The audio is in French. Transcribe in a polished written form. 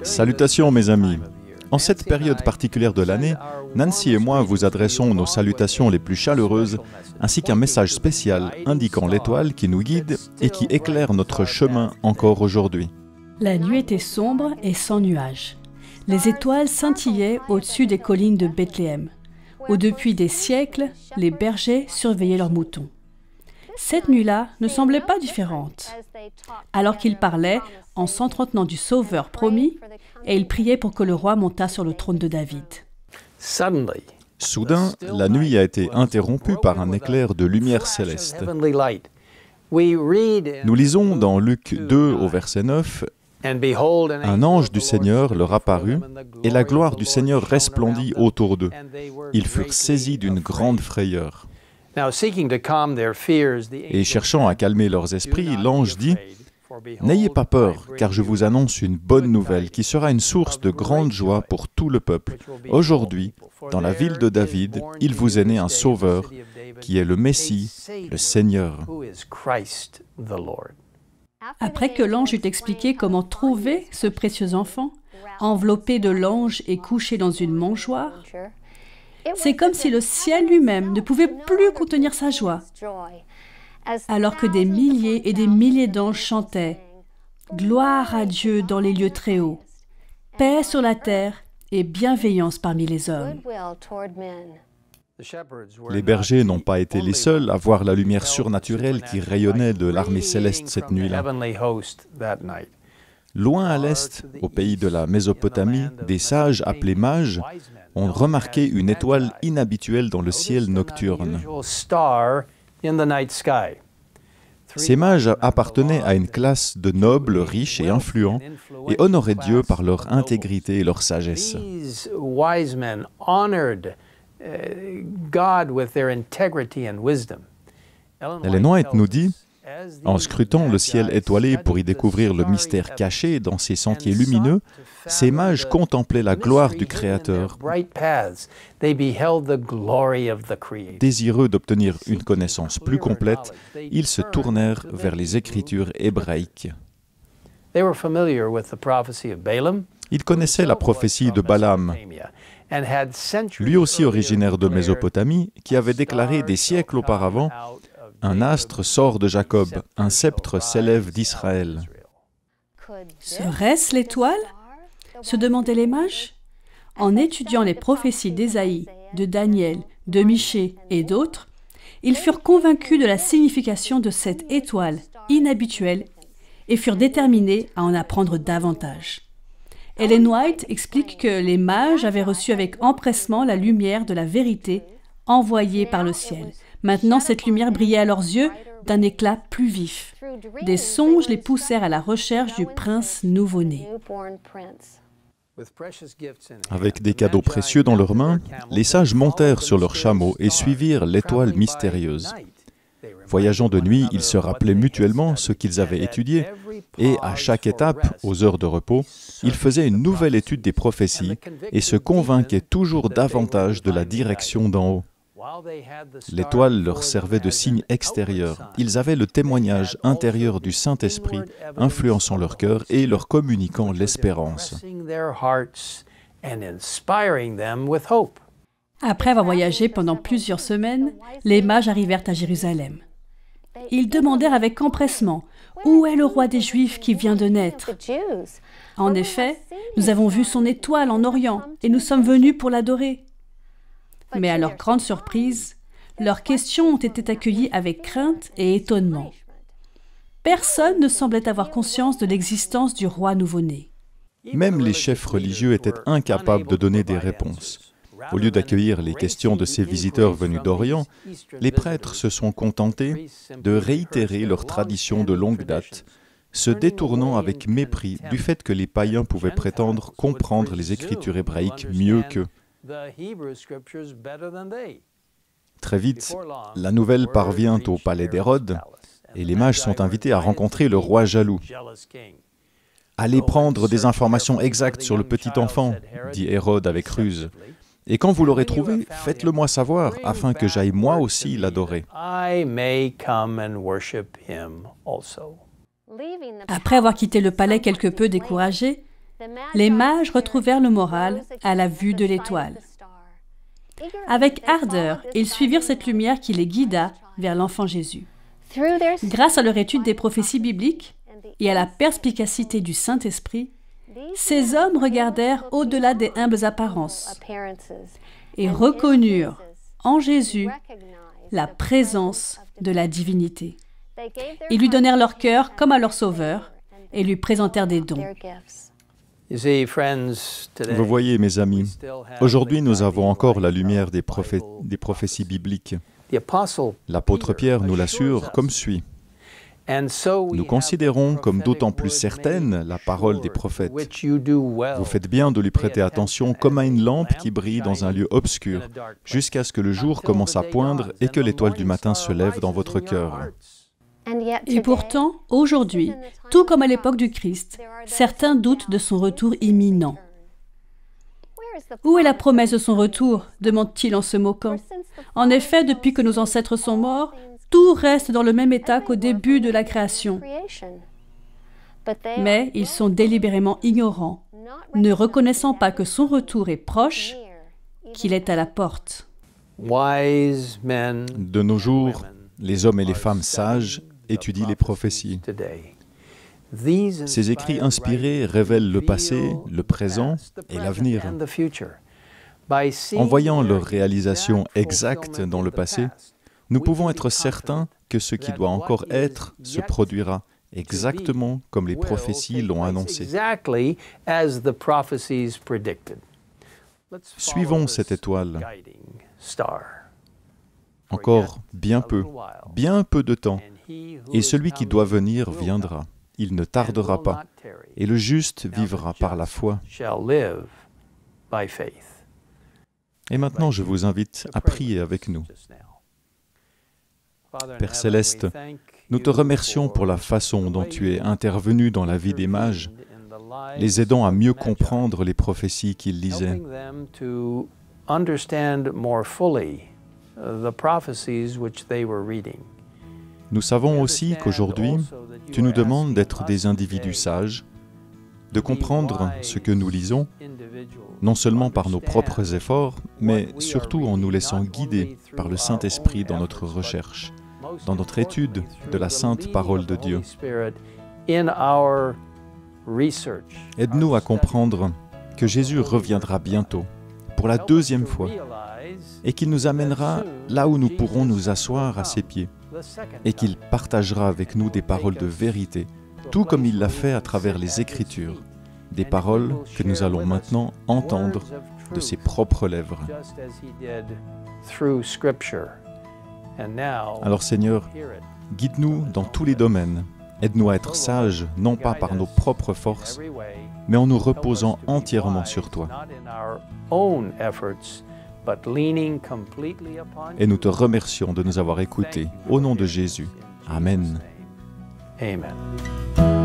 Salutations mes amis. En cette période particulière de l'année, Nancy et moi vous adressons nos salutations les plus chaleureuses, ainsi qu'un message spécial indiquant l'étoile qui nous guide et qui éclaire notre chemin encore aujourd'hui. La nuit était sombre et sans nuages. Les étoiles scintillaient au-dessus des collines de Bethléem, où depuis des siècles, les bergers surveillaient leurs moutons. Cette nuit-là ne semblait pas différente. Alors qu'ils parlaient, en s'entretenant du Sauveur promis, et ils priaient pour que le roi montât sur le trône de David. Soudain, la nuit a été interrompue par un éclair de lumière céleste. Nous lisons dans Luc 2 au verset 9, « Un ange du Seigneur leur apparut, et la gloire du Seigneur resplendit autour d'eux. Ils furent saisis d'une grande frayeur. » Et cherchant à calmer leurs esprits, l'ange dit, « N'ayez pas peur, car je vous annonce une bonne nouvelle qui sera une source de grande joie pour tout le peuple. Aujourd'hui, dans la ville de David, il vous est né un Sauveur, qui est le Messie, le Seigneur. » Après que l'ange eut expliqué comment trouver ce précieux enfant, enveloppé de langes et couché dans une mangeoire, c'est comme si le ciel lui-même ne pouvait plus contenir sa joie, alors que des milliers et des milliers d'anges chantaient « Gloire à Dieu dans les lieux très hauts, paix sur la terre et bienveillance parmi les hommes. » Les bergers n'ont pas été les seuls à voir la lumière surnaturelle qui rayonnait de l'armée céleste cette nuit-là. Loin à l'est, au pays de la Mésopotamie, des sages appelés mages ont remarqué une étoile inhabituelle dans le ciel nocturne. Ces mages appartenaient à une classe de nobles, riches et influents, et honoraient Dieu par leur intégrité et leur sagesse. Ellen White nous dit, en scrutant le ciel étoilé pour y découvrir le mystère caché dans ces sentiers lumineux, ces mages contemplaient la gloire du Créateur. Désireux d'obtenir une connaissance plus complète, ils se tournèrent vers les Écritures hébraïques. Ils connaissaient la prophétie de Balaam, lui aussi originaire de Mésopotamie, qui avait déclaré des siècles auparavant « Un astre sort de Jacob, un sceptre s'élève d'Israël. » Serait-ce l'étoile? Se demandaient les mages. En étudiant les prophéties d'Ésaïe, de Daniel, de Michée et d'autres, ils furent convaincus de la signification de cette étoile inhabituelle et furent déterminés à en apprendre davantage. Ellen White explique que les mages avaient reçu avec empressement la lumière de la vérité envoyée par le ciel. Maintenant, cette lumière brillait à leurs yeux d'un éclat plus vif. Des songes les poussèrent à la recherche du prince nouveau-né. Avec des cadeaux précieux dans leurs mains, les sages montèrent sur leurs chameaux et suivirent l'étoile mystérieuse. Voyageant de nuit, ils se rappelaient mutuellement ce qu'ils avaient étudié, et à chaque étape, aux heures de repos, ils faisaient une nouvelle étude des prophéties et se convainquaient toujours davantage de la direction d'en haut. L'étoile leur servait de signe extérieur. Ils avaient le témoignage intérieur du Saint-Esprit influençant leur cœur et leur communiquant l'espérance. Après avoir voyagé pendant plusieurs semaines, les mages arrivèrent à Jérusalem. Ils demandèrent avec empressement « Où est le roi des Juifs qui vient de naître ?» En effet, nous avons vu son étoile en Orient et nous sommes venus pour l'adorer. Mais à leur grande surprise, leurs questions ont été accueillies avec crainte et étonnement. Personne ne semblait avoir conscience de l'existence du roi nouveau-né. Même les chefs religieux étaient incapables de donner des réponses. Au lieu d'accueillir les questions de ces visiteurs venus d'Orient, les prêtres se sont contentés de réitérer leurs traditions de longue date, se détournant avec mépris du fait que les païens pouvaient prétendre comprendre les Écritures hébraïques mieux qu'eux. Très vite, la nouvelle parvient au palais d'Hérode, et les mages sont invités à rencontrer le roi jaloux. « Allez prendre des informations exactes sur le petit enfant, » dit Hérode avec ruse. « Et quand vous l'aurez trouvé, faites-le-moi savoir, afin que j'aille moi aussi l'adorer. » Après avoir quitté le palais quelque peu découragés, les mages retrouvèrent le moral à la vue de l'étoile. Avec ardeur, ils suivirent cette lumière qui les guida vers l'enfant Jésus. Grâce à leur étude des prophéties bibliques et à la perspicacité du Saint-Esprit, ces hommes regardèrent au-delà des humbles apparences et reconnurent en Jésus la présence de la divinité. Ils lui donnèrent leur cœur comme à leur Sauveur et lui présentèrent des dons. Vous voyez, mes amis, aujourd'hui nous avons encore la lumière des prophéties bibliques. L'apôtre Pierre nous l'assure comme suit. Nous considérons comme d'autant plus certaine la parole des prophètes. Vous faites bien de lui prêter attention comme à une lampe qui brille dans un lieu obscur, jusqu'à ce que le jour commence à poindre et que l'étoile du matin se lève dans votre cœur. Et pourtant, aujourd'hui, tout comme à l'époque du Christ, certains doutent de son retour imminent. Où est la promesse de son retour ? Demande-t-il en se moquant. En effet, depuis que nos ancêtres sont morts, tout reste dans le même état qu'au début de la création. Mais ils sont délibérément ignorants, ne reconnaissant pas que son retour est proche, qu'il est à la porte. De nos jours, les hommes et les femmes sages étudient les prophéties. Ces écrits inspirés révèlent le passé, le présent et l'avenir. En voyant leur réalisation exacte dans le passé, nous pouvons être certains que ce qui doit encore être se produira exactement comme les prophéties l'ont annoncé. Suivons cette étoile. Encore bien peu de temps, et celui qui doit venir viendra. Il ne tardera pas, et le juste vivra par la foi. Et maintenant, je vous invite à prier avec nous. Père Céleste, nous te remercions pour la façon dont tu es intervenu dans la vie des mages, les aidant à mieux comprendre les prophéties qu'ils lisaient. Nous savons aussi qu'aujourd'hui, tu nous demandes d'être des individus sages, de comprendre ce que nous lisons, non seulement par nos propres efforts, mais surtout en nous laissant guider par le Saint-Esprit dans notre recherche, dans notre étude de la sainte parole de Dieu. Aide-nous à comprendre que Jésus reviendra bientôt, pour la deuxième fois, et qu'il nous amènera là où nous pourrons nous asseoir à ses pieds, et qu'il partagera avec nous des paroles de vérité, tout comme il l'a fait à travers les Écritures, des paroles que nous allons maintenant entendre de ses propres lèvres. Alors Seigneur, guide-nous dans tous les domaines, aide-nous à être sages, non pas par nos propres forces, mais en nous reposant entièrement sur toi. Et nous te remercions de nous avoir écoutés. Au nom de Jésus. Amen. Amen.